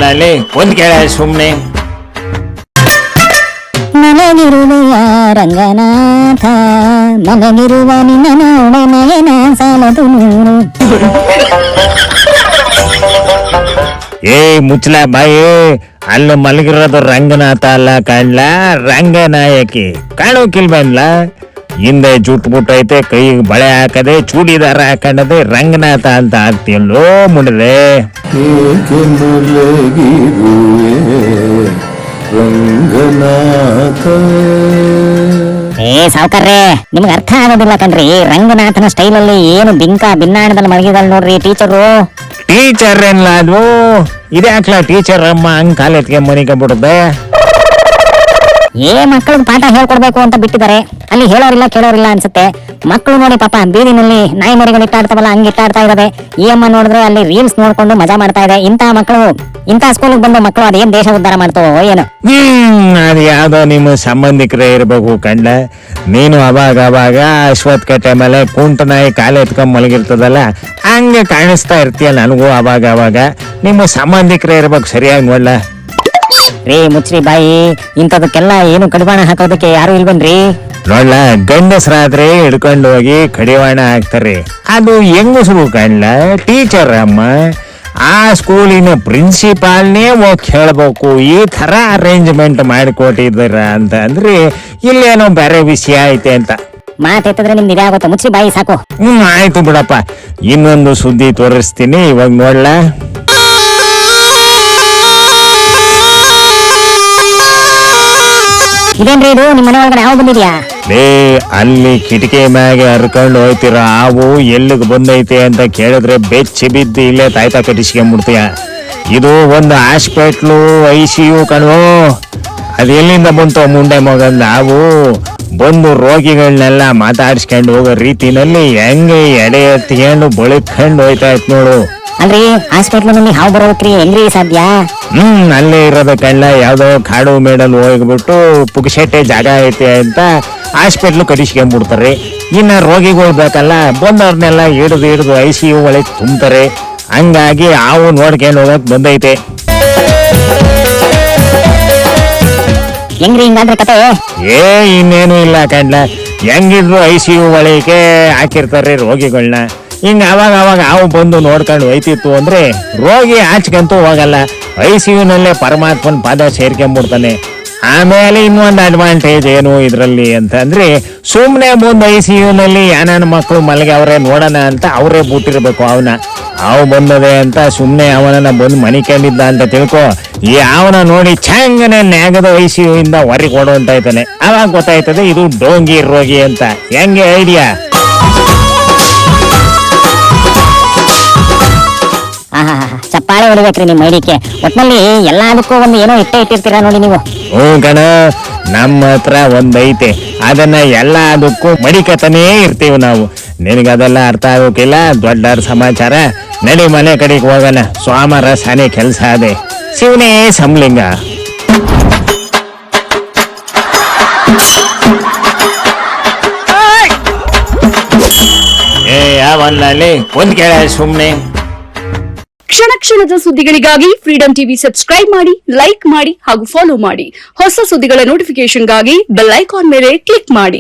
ಯಾವಲ್ಲಲ್ಲಿ ಒಂದ್ ಕೇಳ ಸುಮ್ನೆ. ನನಗಿರುವೆಯ ರಂಗನಾಥ, ಮಗನಿರುವ ನಿನ್ನ ನೋಡೆ ನಯನ ಸಾಲದು ನೂರು. ಏ ಮುಚ್ಚಲ ಬಾಯಿ, ಅಲ್ಲಿ ಮಲಗಿರೋದು ರಂಗನಾಥ ಅಲ್ಲ ಕಾಣ್ಲ, ರಂಗನಾಯಕಿ ಕಾಣೋಕಿಲ್ ಬಂದ್ಲ. ಹಿಂದೆ ಜುಟ್ಟು ಮುಟ್ಟೈತೆ, ಕೈಗೆ ಬಳೆ ಹಾಕದೆ, ಚೂಡಿದಾರ ಹಾಕೊಂಡದೆ, ರಂಗನಾಥ ಅಂತ ಆಗ್ತಿಯಲ್ಲೋ ಮುಡಿದೆ. ರಂಗನಾಥ ಏ ಸಾವುಕಾರ್ರೆ, ನಿಮ್ಗೆ ಅರ್ಥ ಆಗೋದಿಲ್ಲ ಕಣ್ರಿ. ರಂಗನಾಥನ ಸ್ಟೈಲಲ್ಲಿ ಏನು ಬಿಂಕ ಭಿನ್ನಾಣದಲ್ಲಿ ಮಲಗಿದಲ್ ನೋಡ್ರಿ ಟೀಚರು. ಟೀಚರ್ ಏನ್ಲ ಅದು, ಇದ್ಯಾಕ್ಲ ಟೀಚರ್ ಅಮ್ಮ ಹಂಗ್ ಕಾಲೆತ್ಗೆ ಮನಿಗೆ ಬಿಡುತ್ತೆ. ಮಕ್ಕಳಿಗೆ ಪಾಠ ಹೇಳ್ಕೊಡ್ಬೇಕು ಅಂತ ಬಿಟ್ಟಿದ್ದಾರೆ, ಅಲ್ಲಿ ಹೇಳೋರಿಲ್ಲ ಕೇಳೋರಿಲ್ಲ ಅನ್ಸುತ್ತೆ. ಮಕ್ಕಳು ನೋಡಿ ಪಾಪ ಬೀದಿನಲ್ಲಿ ನಾಯಿ ಮರಿಗಳು ಇಟ್ಟಾಡ್ತಾವಲ್ಲ, ಹಂಗೆ ಇಟ್ಟಾಡ್ತಾ ಇರೋದೆ. ಈ ಅಮ್ಮ ನೋಡಿದ್ರೆ ಅಲ್ಲಿ ರೀಲ್ಸ್ ನೋಡ್ಕೊಂಡು ಮಜಾ ಮಾಡ್ತಾ ಇದೆ. ಇಂತಹ ಮಕ್ಕಳು, ಇಂತಹ ಸ್ಕೂಲಿಗೆ ಬಂದ ಮಕ್ಕಳು ಅದೇನ್ ದೇಶ ಉದ್ಧಾರ ಮಾಡ್ತಾವೋ ಏನು. ಅದು ಯಾವ್ದೋ ನಿಮ್ಮ ಸಂಬಂಧಿಕರೇ ಇರ್ಬೇಕು ಕಂಡ. ನೀನು ಅವಾಗ ಅಶ್ವತ್ ಕಟ್ಟೆ ಮೇಲೆ ಕುಂಟ ನಾಯಿ ಕಾಲು ಎತ್ಕೊಂಡ್ ಮಲಗಿರ್ತದಲ್ಲ, ಹಂಗೆ ಕಾಣಿಸ್ತಾ ಇರ್ತೀಯ ನನಗೂ ಅವಾಗ. ನಿಮ್ಮ ಸಂಬಂಧಿಕರೇ ಇರ್ಬೇಕು, ಸರಿಯಾಗಿ ನೋಡ್ಲ. ರೀ ಮುಚ್ಚ್ರಿ ಬಾಯಿ, ಇಂಥದಕ್ಕೆಲ್ಲ ಏನು ಕಡಿವಾಣ ಹಾಕೋದಕ್ಕೆ ಯಾರು ಇಲ್ವನ್ರಿ. ನೋಡ್ಲ, ಗಂಡಸರಾದ್ರೆ ಹಿಡ್ಕೊಂಡು ಹೋಗಿ ಕಡಿವಾಣ ಹಾಕ್ತಾರೆ, ಅದು ಹೆಂಗಸರು ಕಾಣ್ಲ ಟೀಚರ್ ಅಮ್ಮ. ಆ ಸ್ಕೂಲಿನ ಪ್ರಿನ್ಸಿಪಾಲ್ನೇ ಹೋಗಿ ಹೇಳ್ಬೇಕು, ಈ ತರ ಅರೇಂಜ್ಮೆಂಟ್ ಮಾಡಿಕೊಟ್ಟಿದ್ದೀರ ಅಂತ ಅಂದ್ರೆ ಇಲ್ಲೇನೋ ಬೇರೆ ವಿಷಯ ಐತೆ ಅಂತ. ಮಾತೆತ್ತಿದ್ರೆ ನಿಮ್ದು ಇದಾಗುತ್ತೆ, ಮುಚ್ಚ್ರಿ ಬಾಯಿ ಸಾಕು. ಆಯ್ತು ಬಿಡಪ್ಪ, ಇನ್ನೊಂದು ಸುದ್ದಿ ತೋರಿಸ್ತೀನಿ ಇವಾಗ ನೋಡ್ಲ. ಇದೇನ್ರಿ ಇದು, ನಿಮ್ಮ ಮನೆ ಒಳಗಡೆ ಯಾವ ಬಂದಿದ್ಯಾ? ಅಲ್ಲಿ ಕಿಟಕಿ ಮ್ಯಾಗೆ ಹರ್ಕೊಂಡು ಹೋಯ್ತಿರ ಹಾವು ಎಲ್ಲಿಗೆ ಬಂದೈತೆ ಅಂತ ಕೇಳಿದ್ರೆ ಬೆಚ್ಚಿ ಬಿದ್ದು ಇಲ್ಲೇ ತಾಯ್ತಾ ಕಟ್ಟಿಸ್ಕೊಂಡ್ಬಿಡ್ತೀಯ. ಇದು ಒಂದು ಹಾಸ್ಪಿಟ್ಲು ICU ಕಣೋ. ಅದು ಎಲ್ಲಿಂದ ಬಂತು ಮುಂಡೆ ಮಗಂದ ಹಾವು? ಬಂದು ರೋಗಿಗಳನ್ನೆಲ್ಲ ಮಾತಾಡ್ಸ್ಕೊಂಡು ಹೋಗೋ ರೀತಿನಲ್ಲಿ ಹೆಂಗೆ ಎಡೆ ಎತ್ಕೊಂಡು ಬಳಿಕೊಂಡು ಹೋಯ್ತಾ ಇತ್ತು ನೋಡು. ಅಲ್ರಿ ಹಾಸ್ಪಿಟ್ಲಿನಲ್ಲಿ ಹಾವು ಬರೋಕ್ರಿ ಹೆಂಗ್ರಿ ಸಾಧ್ಯ? ಅಲ್ಲೇ ಇರೋದ ಕಳ್ಳ ಯಾವ್ದೋ ಕಾಡು ಮೇಡಲ್ ಹೋಗ್ಬಿಟ್ಟು ಪುಕ್ಷೆಟ್ಟೆ ಜಾಗ ಐತೆ ಅಂತ ಹಾಸ್ಪಿಟ್ಲು ಕಟ್ಟಿಸ್ಕೊಂಡ್ಬಿಡ್ತಾರೆ. ಇನ್ನ ರೋಗಿಗಳು ಬೇಕಲ್ಲ, ಬಂದವ್ರನ್ನೆಲ್ಲ ಹಿಡಿದು ICU ಒಳಗೆ ತುಂಬ್ತಾರೆ. ಹಂಗಾಗಿ ಹಾವು ನೋಡ್ಕೊಂಡು ಹೋಗಕ್ ಬಂದೈತೆ. ಹೆಂಗ್ರಿ ಹಿಂಗಾದ್ರೆ ಕತೆ? ಇನ್ನೇನು ಇಲ್ಲ ಕಣ್ಣ, ಹೆಂಗಿದ್ರು ICU ಒಳಗೆ ಹಾಕಿರ್ತಾರೆ ರೋಗಿಗಳನ್ನ. ಹಿಂಗ ಅವಾಗ ಹಾವು ಬಂದು ನೋಡ್ಕೊಂಡು ಹೋಯ್ತಿತ್ತು ಅಂದ್ರೆ ರೋಗಿ ಆಚ್ಕಂತೂ ಹೋಗಲ್ಲ, ICU ನಲ್ಲೇ ಪರಮಾತ್ಮನ್ ಪಾದ ಸೇರ್ಕೊಂಡ್ಬಿಡ್ತಾನೆ. ಆಮೇಲೆ ಇನ್ನೊಂದು ಅಡ್ವಾಂಟೇಜ್ ಏನು ಇದ್ರಲ್ಲಿ ಅಂತ ಅಂದ್ರೆ, ಸುಮ್ನೆ ಮುಂದೆ ICU ನಲ್ಲಿ ಯಾನ ಮಕ್ಕಳು ಮಲಗವ್ರೆ ನೋಡೋಣ ಅಂತ ಅವರೇ ಬಿಟ್ಟಿರ್ಬೇಕು ಅವನ. ಹಾವು ಬಂದದೆ ಅಂತ ಸುಮ್ನೆ ಅವನನ್ನ ಬಂದು ಮನಿಕೊಂಡಿದ್ದ ಅಂತ ತಿಳ್ಕೊ, ಈ ಅವನ ನೋಡಿ ಚಂಗನೆ ನ್ಯಾಗದ ICU ಇಂದ ಹೊರಗೆ ಕೊಡುವಂತ ಇದ್ದಾನೆ. ಅವಾಗ ಗೊತ್ತಾಯ್ತದೆ ಇದು ಡೋಂಗಿ ರೋಗಿ ಅಂತ. ಹೆಂಗೆ ಐಡಿಯಾ? ಚಪ್ಪಾಳೆ ಹೊಡಿಬೇಕ್ರಿ ನಿಮ್ ಐಡಿಕೆ. ಒಟ್ನಲ್ಲಿ ಎಲ್ಲದಕ್ಕೂ ಒಂದು ಏನೋ ಇಟ್ಟಿರ್ತೀರಾ ನೋಡಿ ನೀವು. ಕಣ, ನಮ್ಮ ಹತ್ರ ಒಂದೈತೆ, ಅದನ್ನ ಎಲ್ಲದಕ್ಕೂ ಮಡಿಕತನೇ ಇರ್ತೀವಿ ನಾವು. ನಿನಗದೆಲ್ಲ ಅರ್ಥ ಆಗೋಕಿಲ್ಲ, ದೊಡ್ಡ ಸಮಾಚಾರ. ನಡಿ ಮನೆ ಕಡೆಗೆ ಹೋಗೋಣ, ಸೋಮವಾರ ಸಾನೆ ಕೆಲಸ ಅದೇ. ಶಿವನೇ ಸಂಲಿಂಗ. ಯಾವಲ್ಲಲ್ಲಿ ಒಂದ್ ಕೇಳ ಸುಮ್ನೆ. ಕ್ಷಣ ಕ್ಷಣದ ಸುದ್ದಿಗಳಿಗಾಗಿ ಫ್ರೀಡಂ ಟಿವಿ ಸಬ್ಸ್ಕ್ರೈಬ್ ಮಾಡಿ, ಲೈಕ್ ಮಾಡಿ ಹಾಗೂ ಫಾಲೋ ಮಾಡಿ. ಹೊಸ ಸುದ್ದಿಗಳ ನೋಟಿಫಿಕೇಶನ್ಗಾಗಿ ಬೆಲ್ ಐಕಾನ್ ಮೇಲೆ ಕ್ಲಿಕ್ ಮಾಡಿ.